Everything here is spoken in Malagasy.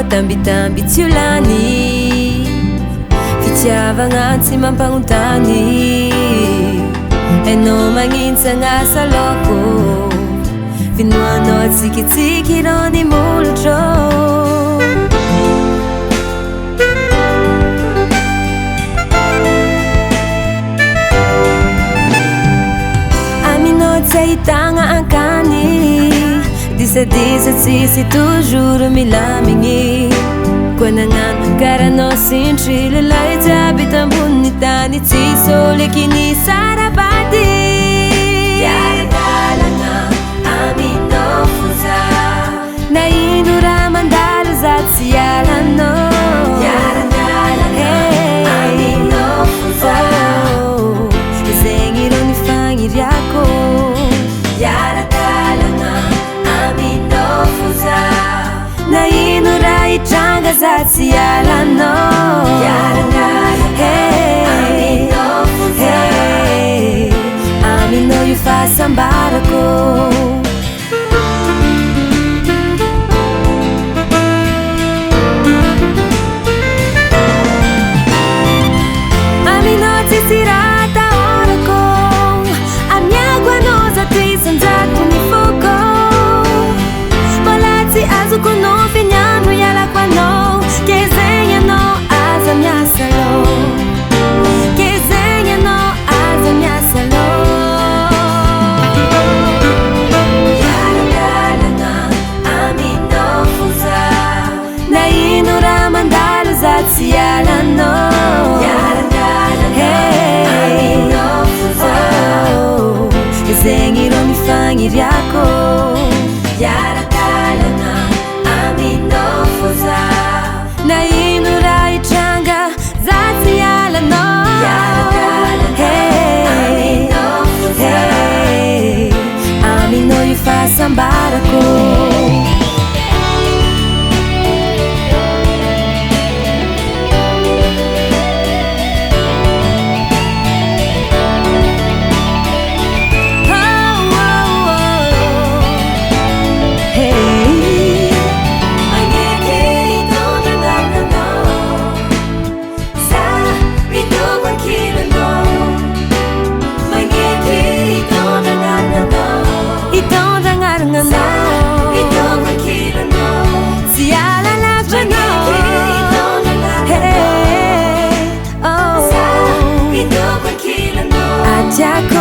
Tambitamby tsy ho lany fitiavagna tsy mampagnontany hainao magnitsagna saloko finoanao tsikitsiky rô ny molotro aminao tsy ahitagna ankany disadisa tsisy toujours milamigny koa nagnano karanao sintry lelay jiaby tambony tany tsisy olo ekiny sarabady iara-dalagna aminao foza na ino raha mandalo za tsy ialanao iara-dalagna aminao foza zegny rô ny fagniriako iara-dalagna aminao foza na ino raha hitranga za tsy ialanao iara-dalagna aminao foza aminao io fahasambarako aminao tsisy raha tahorako amiako anao zato isan-jato ny foko mbola tsy azoko anao fignano ialako anao ke zegny anao aza miasa lô ke zegny anao aza miasa lô iara-dalagna aminao foza na ino raha mandalo za tsy ialanao iara-dalagna aminao foza zegny rô mifagniriako iara-dalagna aminao foza na ino raha hitranga za tsy ialanao iara-dalagna aminao foza aminao io fahasambarako Jack